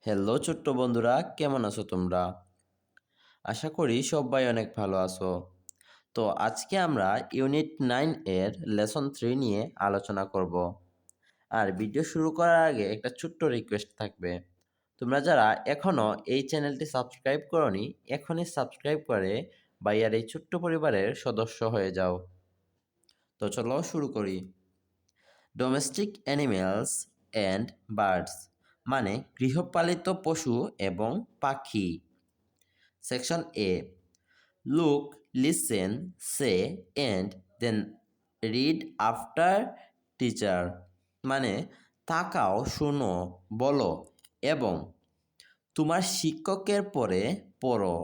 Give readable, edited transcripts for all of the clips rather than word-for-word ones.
Hello ছোট্ট বন্ধুরা, কেমন আছো তোমরা? আশা করি সবাই অনেক ভালো আছো। তো আজকে আমরা ইউনিট 9 এর লেসন 3 নিয়ে আলোচনা করব। আর ভিডিও শুরু করার আগে একটা ছোট্ট রিকোয়েস্ট থাকবে। তোমরা যারা এখনও এই চ্যানেলটি সাবস্ক্রাইব করনি, এখনই সাবস্ক্রাইব করে ভাইয়ার এই ছোট্ট পরিবারের সদস্য হয়ে যাও। তো চলো শুরু করি। ডোমেস্টিক অ্যানিমেলস অ্যান্ড বার্ডস মানে গৃহপালিত পশু এবং পাখি। Section A, look, listen, say and then read after teacher মানে তাকাও, শোনো, বলো এবং তোমার শিক্ষকের পরে পড়ো।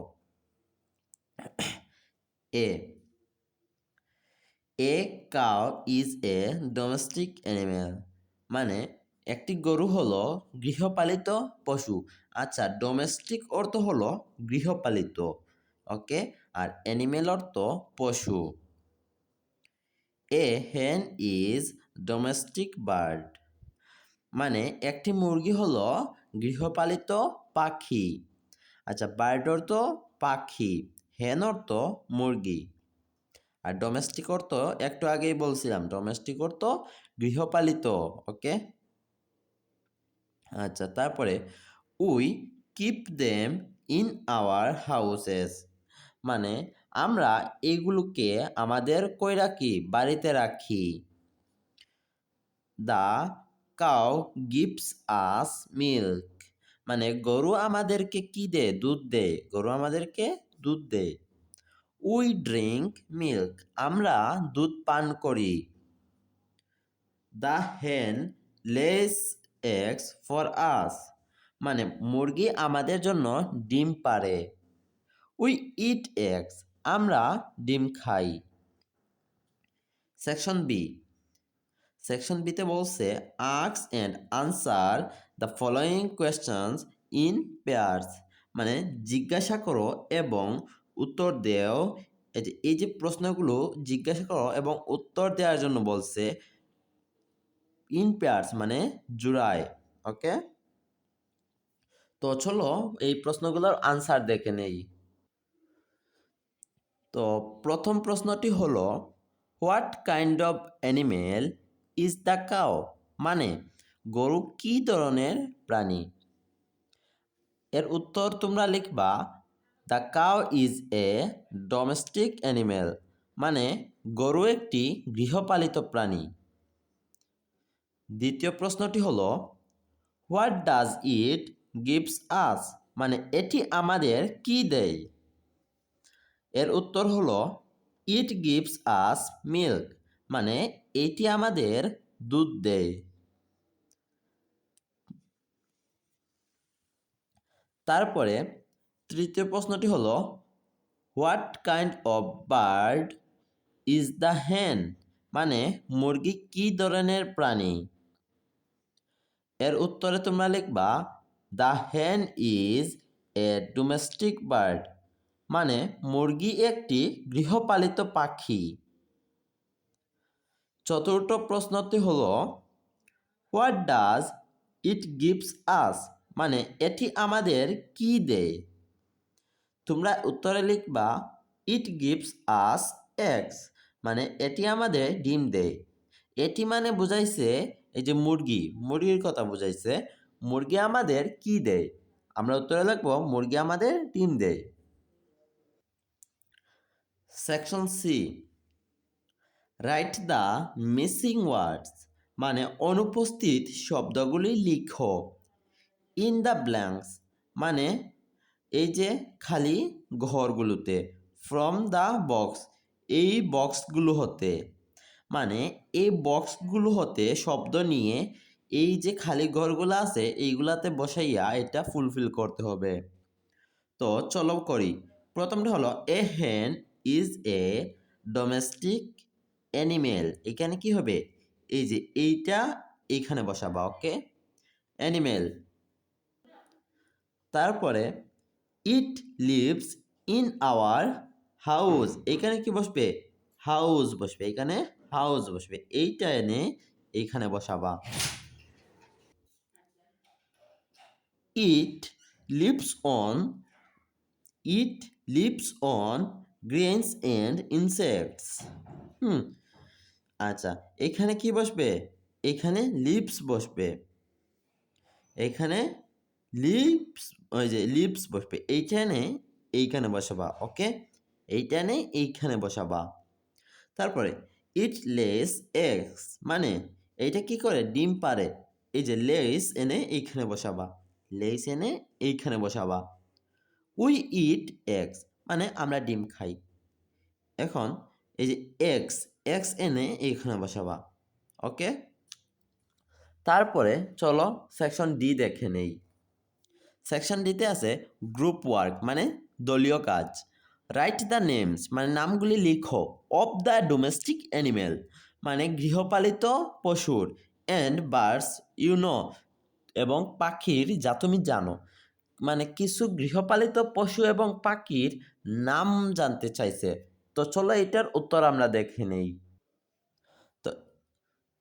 A a cow is a domestic animal মানে একটি গরু হলো গৃহপালিত পশু। আচ্ছা, ডোমেস্টিক অর্থ হলো গৃহপালিত, ওকে, আর অ্যানিমেল অর্থ পশু। এ হেন ইজ ডোমেস্টিক বার্ড মানে একটি মুরগি হলো গৃহপালিত পাখি। আচ্ছা, বার্ড অর্থ পাখি, হেন অর্থ মুরগি, আর ডোমেস্টিক অর্থ একটু আগেই বলছিলাম, ডোমেস্টিক অর্থ গৃহপালিত, ওকে। আচ্ছা, তারপরে we keep them in our houses মানে আমরা এগুলোকে আমাদের কই রাখি, বাড়িতে রাখি। The cow gives us milk মানে গরু আমাদেরকে কি দেয়, দুধ দেয়, গরু আমাদেরকে দুধ দেয়। উই ড্রিঙ্ক মিল্ক আমরা দুধ পান করি। দ্য হেন লেস এগস ফর আস মানে মুরগি আমাদের জন্য ডিম পাড়ে। উই ইট এগস আমরা ডিম খাই। সেকশন বি, সেকশন বিতে বলছে ask and answer the following questions in pairs মানে জিজ্ঞাসা করো এবং উত্তর দেও। এই যে প্রশ্নগুলো জিজ্ঞাসা করো এবং উত্তর দেওয়ার জন্য বলছে ইন পেয়ার্স মানে জোড়ায়, ওকে। তো চলো এই প্রশ্নগুলোর আনসার দেখে নেই। তো প্রথম প্রশ্নটি হলো what kind of animal is the cow মানে গরু কি ধরনের প্রাণী। এর উত্তর তোমরা লিখবা the cow is a domestic animal মানে গরু একটি গৃহপালিত প্রাণী। দ্বিতীয় প্রশ্নটি হলো what does it gives us মানে এটি আমাদের কি দেয়। এর উত্তর হলো ইট গিভস আস মিল্ক মানে এটি আমাদের দুধ দেয়। তারপরে তৃতীয় প্রশ্নটি হলো what kind of bird is the হেন মানে মুরগি কি ধরনের প্রাণী। এর উত্তরে তোমরা লিখবা দ্য হেন ইজ এ ডোমেস্টিক বার্ড মানে মুরগি একটি গৃহপালিত পাখি। চতুর্থ প্রশ্নটি হলো what does it gives us মানে এটি আমাদের কি দেয়। তোমরা উত্তরে লিখবা ইট গিভস আস এগস মানে এটি আমাদের ডিম দেয়। এটি মানে বুঝাইছে এই যে মুরগি, মুরগির কথা বুঝাইছে, মুরগি আমাদের কি দেয়। আমরা উত্তরে লিখবো মুরগি আমাদের ডিম দেয়। Section C, write the missing words মানে অনুপস্থিত শব্দগুলি লিখো। ইন দ্য ব্ল্যাঙ্কস মানে এই যে খালি ঘরগুলোতে। ফ্রম দ্য বক্স এই বক্সগুলো হতে মানে এই বক্সগুলো হতে শব্দ নিয়ে এই যে খালি ঘরগুলো আছে এইগুলাতে বসাইয়া এটা ফুলফিল করতে হবে। তো চলো করি। প্রথমটা হলো এ হেন ইজ এ ডোমেস্টিক অ্যানিমেল এখানে কি হবে, এই যে এইটা এইখানে বসাবা, ওকে, অ্যানিমেল। তারপরে ইট লিভস ইন আওয়ার হাউস এখানে কি বসবে, হাউস বসবে, এখানে হাউস বসবে, এইটা এনে এইখানে বসাবা। It lives on it lives on grains and insects. আচ্ছা, এখানে কি বসবে? এখানে লিভস বসবে। এখানে লিভস, ওই যে লিভস বসবে। এইখানে বসাবা, ওকে? এইখানে বসাবা। তারপরে ইট লেস এগস, মানে এইটা কি করে? ডিম পারে। এই যে লেস এনে এইখানে বসাবা, লেস এনে এইখানে বসাবা। উই ইট এগস, মানে আমরা ডিম খাই। এখন এই যে এক্স, এক্স এনে এইখানে বসাবা, ওকে? তারপরে চলো সেকশন ডি দেখে নেই। সেকশন ডিতে আছে গ্রুপ ওয়ার্ক, মানে দলীয় কাজ। রাইট দ্য নেমস, মানে নামগুলি লিখো। অফ দ্য ডোমেস্টিক অ্যানিমেল, মানে গৃহপালিত পশুর। অ্যান্ড বার্ডস ইউ নো, এবং পাখির যা তুমি জানো। মানে কিছু গৃহপালিত পশু এবং পাখির নাম জানতে চাইছে। তো চলো এটার উত্তর আমরা দেখে নেই। তো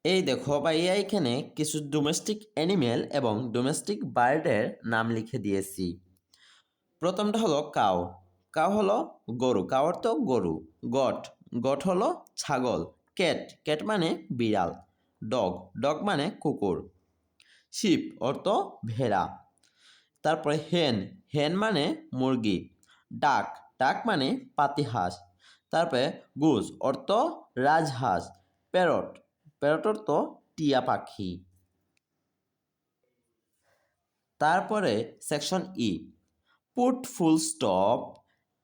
এই দেখো ভাইয়া, এখানে কিছু ডোমেস্টিক অ্যানিমেল এবং ডোমেস্টিক বার্ডের নাম লিখে দিয়েছি। প্রথমটা হলো কাউ। কাউ হলো গরু, কাউ অর্থ গরু। গট, গট হলো ছাগল। ক্যাট, ক্যাট মানে বিড়াল। ডগ, ডগ মানে কুকুর। শিপ অর্থ ভেড়া। তারপরে হেন, হেন মানে মুরগি। ডাক, ডাক মানে পাতিহাঁস। তারপরে গুজ অর্থ রাজহাঁস। প্যারট, প্যারট অর্থ টিয়া পাখি। তারপরে section E, put full stop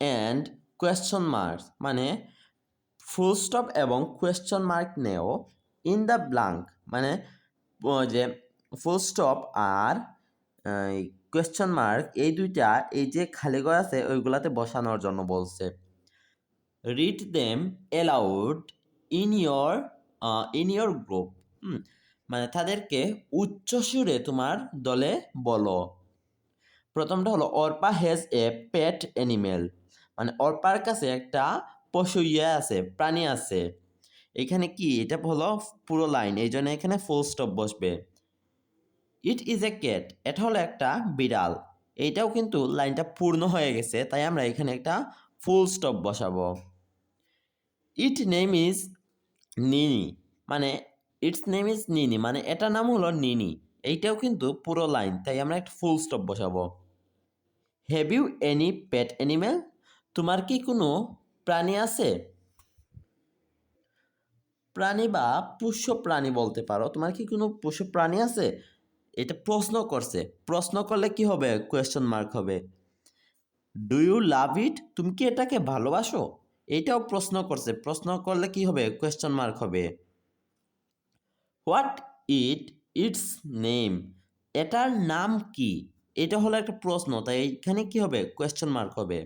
and question marks, মানে ফুল স্টপ এবং কোয়েশ্চন মার্ক নেও। ইন দ্য ব্ল্যাঙ্ক, মানে যে ফুল স্টপ আর কোয়েশ্চন মার্ক এই দুইটা, এই যে খালি ঘর আছে ওইগুলাতে বসানোর জন্য বলছে। Read them aloud in your group, মানে তাদেরকে উচ্চ সুরে তোমার দলে বলো। প্রথমটা হলো Arpa has a pet animal, মানে অর্পার কাছে একটা পশু আছে, প্রাণী আছে। এখানে কি, এটা হলো পুরো লাইন, এই জন্য এখানে ফুল স্টপ বসবে। ইট ইজ এ ক্যাট, এটা হলো একটা বিড়াল। এইটাও কিন্তু লাইনটা পূর্ণ হয়ে গেছে, তাই আমরা এখানে একটা ফুল স্টপ বসাবো। ইট নেম ইজ নিনি, মানে ইটস নেম ইজ নিনি, মানে এটার নাম হলো নিনি। এইটাও কিন্তু পুরো লাইন, তাই আমরা একটা ফুল স্টপ বসাবো। Have you any pet animal, তোমার কি কোনো প্রাণী আছে? প্রাণী বা পোষ্য প্রাণী বলতে পারো। তোমার কি কোনো পোষ্য প্রাণী আছে? এটা প্রশ্ন করছে, প্রশ্ন করলে কি হবে? কোয়েশ্চন মার্ক হবে। ডু ইউ লাভ ইট, তুমি কি এটাকে ভালোবাসো? এটাও প্রশ্ন করছে, প্রশ্ন করলে কি হবে? কোয়েশ্চন মার্ক হবে। হোয়াট ইটস নেম, এটার নাম কি? এটা হলো একটা প্রশ্ন, তাই এখানে কি হবে? কোয়েশ্চন মার্ক হবে।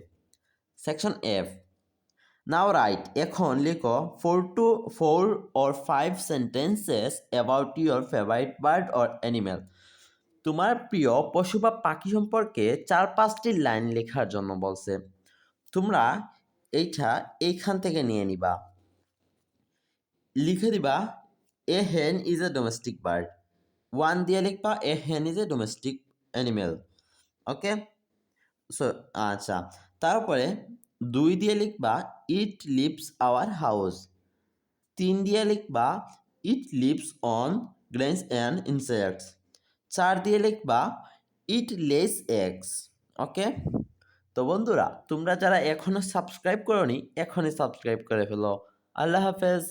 সেকশন এফ, নাও রাইট, এখন লিখো 4 or 5 sentences about your favourite bird or animal, তোমার প্রিয় পশু বা পাখি সম্পর্কে 4-5টি লাইন লেখার জন্য বলছে। তোমরা এইখান থেকে নিয়ে নিবা, লিখে দিবা এ হেন ইজ এ ডোমেস্টিক বার্ড। 1 দিয়ে লিখবা এ হেন is a domestic animal, okay? So আচ্ছা, তারপরে 2 দিয়ে লিখবা ইট লিভস আওয়ার হাউস। 3 দিয়ে লিখবা it lives on grains and insects. 4 দিয়ে লিখবা ইট লেস এগস, ওকে? তো বন্ধুরা, তোমরা যারা এখনও সাবস্ক্রাইব করোনি, এখনই সাবস্ক্রাইব করে ফেলো। আল্লাহ হাফেজ।